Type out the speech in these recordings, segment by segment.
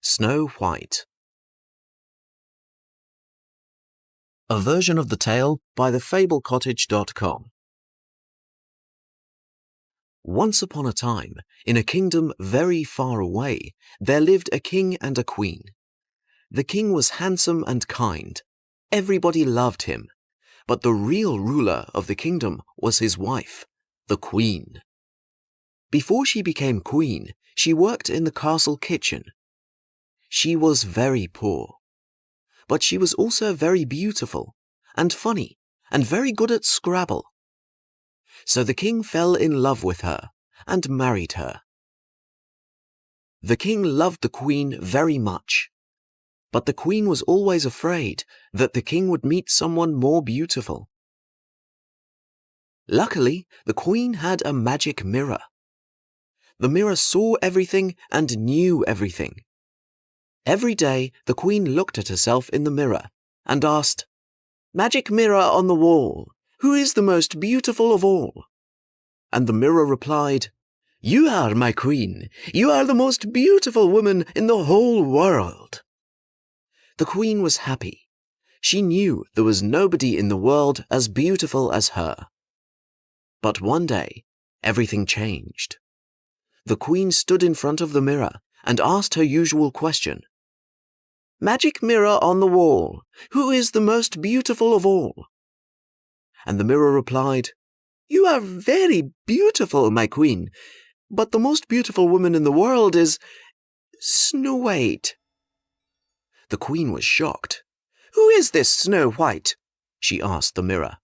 Snow White. A version of the tale by thefablecottage.com. Once upon a time, in a kingdom very far away, there lived a king and a queen. The king was handsome and kind. Everybody loved him. But the real ruler of the kingdom was his wife, the queen. Before she became queen, she worked in the castle kitchen. She was very poor. But she was also very beautiful and funny and very good at Scrabble. So the king fell in love with her and married her. The king loved the queen very much, but the queen was always afraid that the king would meet someone more beautiful. Luckily, the queen had a magic mirror. The mirror saw everything and knew everything. Every day, the queen looked at herself in the mirror and asked, "Magic mirror on the wall, who is the most beautiful of all?" And the mirror replied, "You are, my queen. You are the most beautiful woman in the whole world." The queen was happy. She knew there was nobody in the world as beautiful as her. But one day, everything changed. The queen stood in front of the mirror and asked her usual question. "Magic mirror on the wall, who is the most beautiful of all?" And the mirror replied, "You are very beautiful, my queen, but the most beautiful woman in the world is Snow White." The queen was shocked. "Who is this Snow White?" she asked the mirror.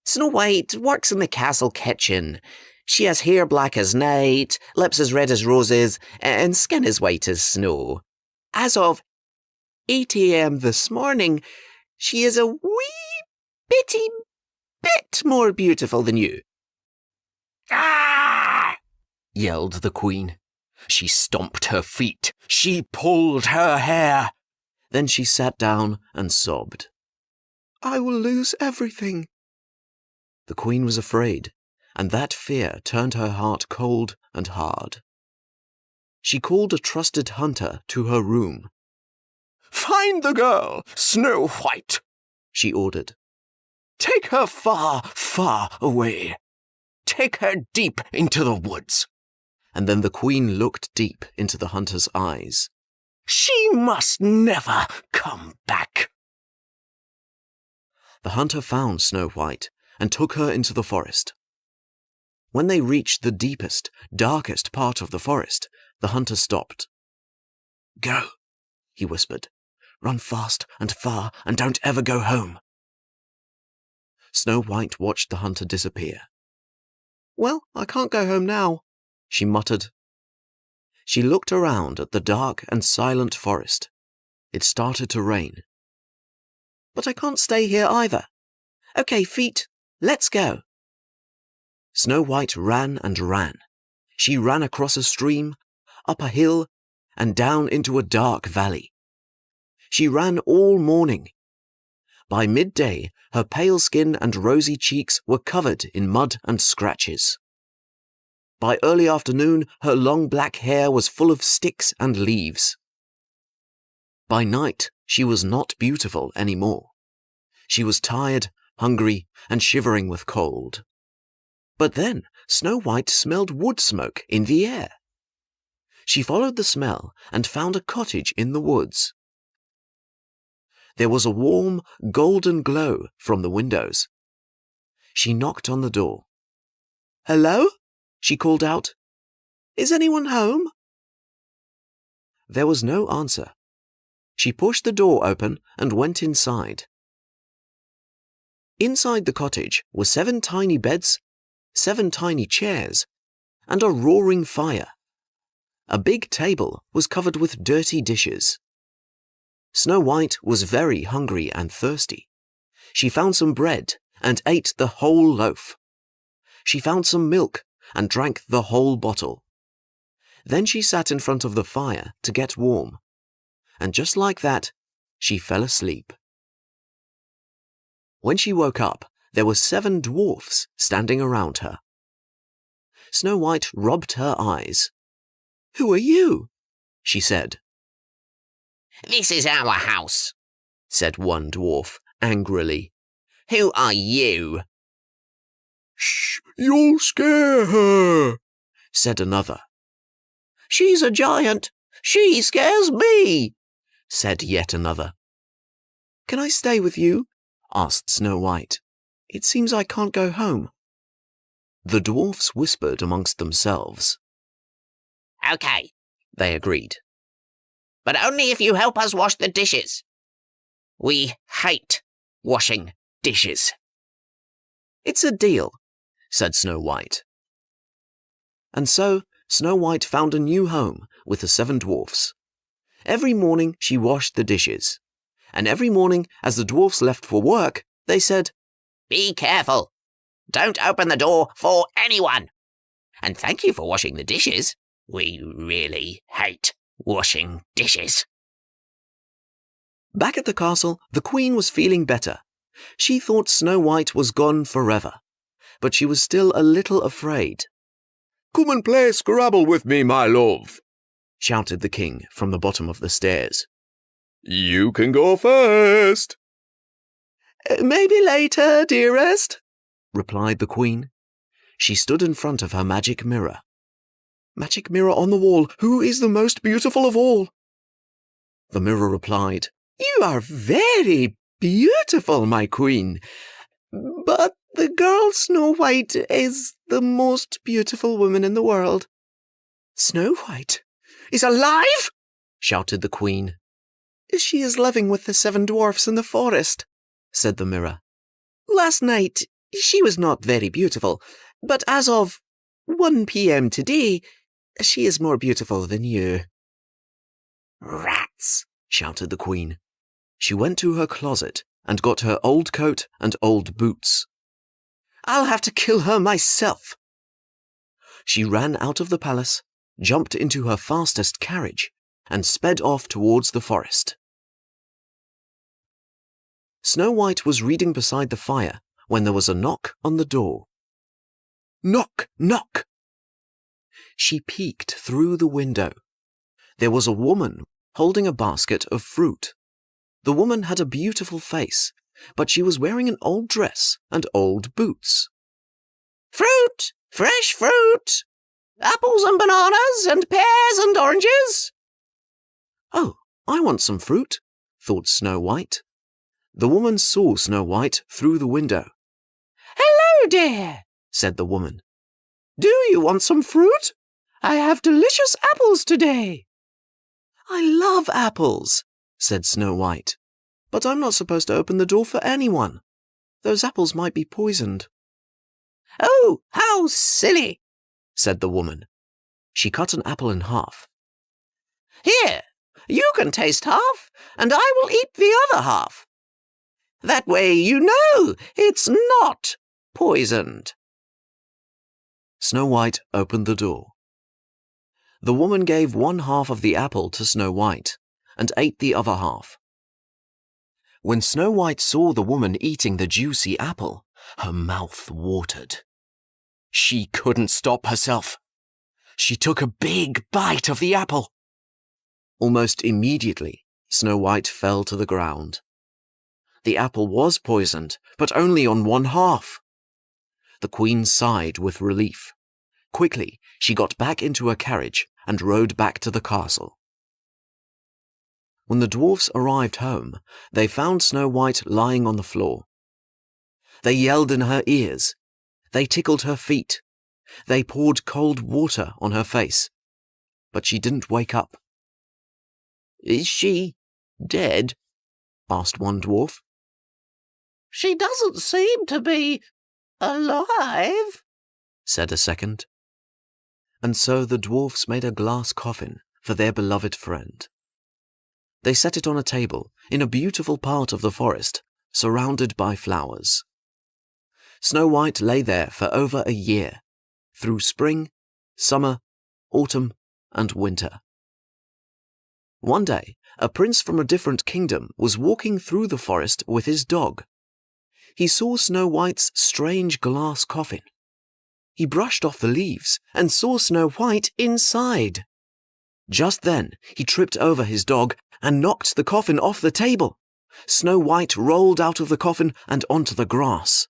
"Snow White works in the castle kitchen. She has hair black as night, lips as red as roses, and skin as white as snow. As of 8 a.m. this morning, she is a wee bitty bit more beautiful than you." "Ah!" yelled the queen. She stomped her feet. She pulled her hair. Then she sat down and sobbed. "I will lose everything." The queen was afraid, and that fear turned her heart cold and hard. She called a trusted hunter to her room. "Find the girl, Snow White," she ordered. "Take her far, far away. Take her deep into the woods." And then the queen looked deep into the hunter's eyes. "She must never come back." The hunter found Snow White and took her into the forest. When they reached the deepest, darkest part of the forest, the hunter stopped. "Go," he whispered. "Run fast and far and don't ever go home." Snow White watched the hunter disappear. "Well, I can't go home now," she muttered. She looked around at the dark and silent forest. It started to rain. "But I can't stay here either. Okay, feet, let's go." Snow White ran and ran. She ran across a stream, up a hill, and down into a dark valley. She ran all morning. By midday, her pale skin and rosy cheeks were covered in mud and scratches. By early afternoon, her long black hair was full of sticks and leaves. By night, she was not beautiful anymore. She was tired, hungry, and shivering with cold. But then Snow White smelled wood smoke in the air. She followed the smell and found a cottage in the woods. There was a warm, golden glow from the windows. She knocked on the door. "Hello?" she called out. "Is anyone home?" There was no answer. She pushed the door open and went inside. Inside the cottage were 7 tiny beds, 7 tiny chairs, and a roaring fire. A big table was covered with dirty dishes. Snow White was very hungry and thirsty. She found some bread and ate the whole loaf. She found some milk and drank the whole bottle. Then she sat in front of the fire to get warm. And just like that, she fell asleep. When she woke up, there were 7 dwarfs standing around her. Snow White rubbed her eyes. "Who are you?" she said. "This is our house," said one dwarf angrily. "Who are you?" "Shh, you'll scare her," said another. "She's a giant. She scares me," said yet another. "Can I stay with you?" asked Snow White. "It seems I can't go home." The dwarfs whispered amongst themselves. "Okay," they agreed. "but only if you help us wash the dishes. We hate washing dishes." "It's a deal," said Snow White. And so Snow White found a new home with the 7 dwarfs. Every morning she washed the dishes, and every morning as the dwarfs left for work, they said, "Be careful. Don't open the door for anyone. And thank you for washing the dishes. We really hate washing dishes." Back at the castle, the queen was feeling better. She thought Snow White was gone forever, but she was still a little afraid. "Come and play Scrabble with me, my love," shouted the king from the bottom of the stairs. "You can go first." "Maybe later, dearest," replied the queen. She stood in front of her magic mirror. "Magic mirror on the wall, who is the most beautiful of all?" The mirror replied, "You are very beautiful, my queen, but the girl Snow White is the most beautiful woman in the world." "Snow White is alive?" shouted the queen. "She is living with the 7 dwarfs in the forest," said the mirror. "Last night she was not very beautiful, but as of 1 p.m. today, she is more beautiful than you." "Rats!" shouted the queen. She went to her closet and got her old coat and old boots. "I'll have to kill her myself." She ran out of the palace, jumped into her fastest carriage, and sped off towards the forest. Snow White was reading beside the fire when there was a knock on the door. "Knock, knock!" She peeked through the window. There was a woman holding a basket of fruit. The woman had a beautiful face, but she was wearing an old dress and old boots. "Fruit! Fresh fruit! Apples and bananas and pears and oranges!" "Oh, I want some fruit," thought Snow White. The woman saw Snow White through the window. "Hello, dear," said the woman. "Do you want some fruit? I have delicious apples today." "I love apples," said Snow White, "but I'm not supposed to open the door for anyone. Those apples might be poisoned." "Oh, how silly," said the woman. She cut an apple in half. "Here, you can taste half, and I will eat the other half. That way you know it's not poisoned." Snow White opened the door. The woman gave 1/2 of the apple to Snow White and ate the other half. When Snow White saw the woman eating the juicy apple, her mouth watered. She couldn't stop herself. She took a big bite of the apple. Almost immediately, Snow White fell to the ground. The apple was poisoned, but only on 1/2. The queen sighed with relief. Quickly, she got back into her carriage and rode back to the castle. When the dwarfs arrived home, they found Snow White lying on the floor. They yelled in her ears. They tickled her feet. They poured cold water on her face. But she didn't wake up. "Is she dead?" asked one dwarf. "She doesn't seem to be alive," said a second. And so the dwarfs made a glass coffin for their beloved friend. They set it on a table in a beautiful part of the forest, surrounded by flowers. Snow White lay there for over a year, through spring, summer, autumn, and winter. One day, a prince from a different kingdom was walking through the forest with his dog. He saw Snow White's strange glass coffin. He brushed off the leaves and saw Snow White inside. Just then, he tripped over his dog and knocked the coffin off the table. Snow White rolled out of the coffin and onto the grass.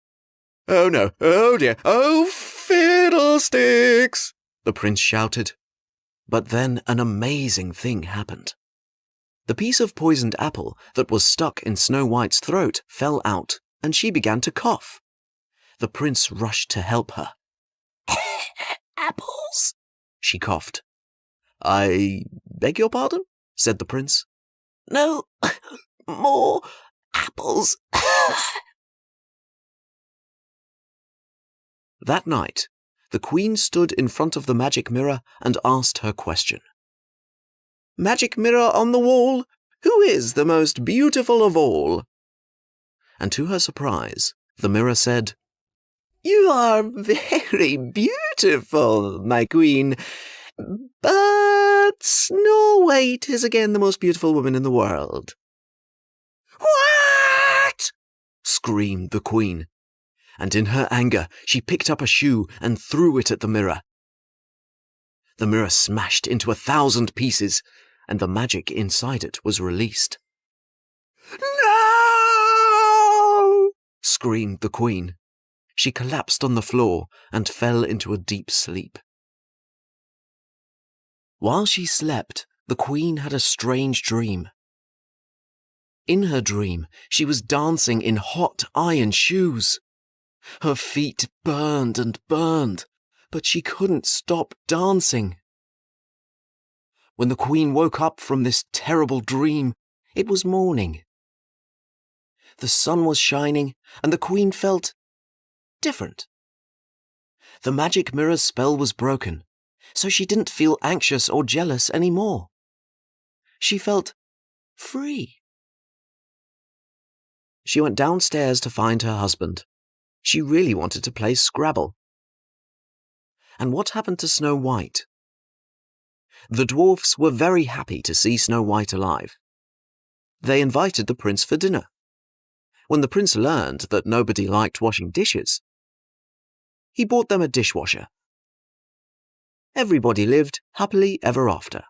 "Oh no, oh dear, oh fiddlesticks!" the prince shouted. But then an amazing thing happened. The piece of poisoned apple that was stuck in Snow White's throat fell out, and she began to cough. The prince rushed to help her. "Apples," she coughed. "I beg your pardon?" said the prince. "No, more apples." That night, the queen stood in front of the magic mirror and asked her question. "Magic mirror on the wall, who is the most beautiful of all?" And to her surprise, the mirror said, "You are very beautiful, my queen, but Snow White is again the most beautiful woman in the world." "What?" screamed the queen, and in her anger she picked up a shoe and threw it at the mirror. The mirror smashed into 1,000 pieces, and the magic inside it was released. "No!" screamed the queen. She collapsed on the floor and fell into a deep sleep. While she slept, the queen had a strange dream. In her dream, she was dancing in hot iron shoes. Her feet burned and burned, but she couldn't stop dancing. When the queen woke up from this terrible dream, it was morning. The sun was shining, and the queen felt different. The magic mirror's spell was broken, so she didn't feel anxious or jealous anymore. She felt free. She went downstairs to find her husband. She really wanted to play Scrabble. And what happened to Snow White? The dwarfs were very happy to see Snow White alive. They invited the prince for dinner. When the prince learned that nobody liked washing dishes, he bought them a dishwasher. Everybody lived happily ever after.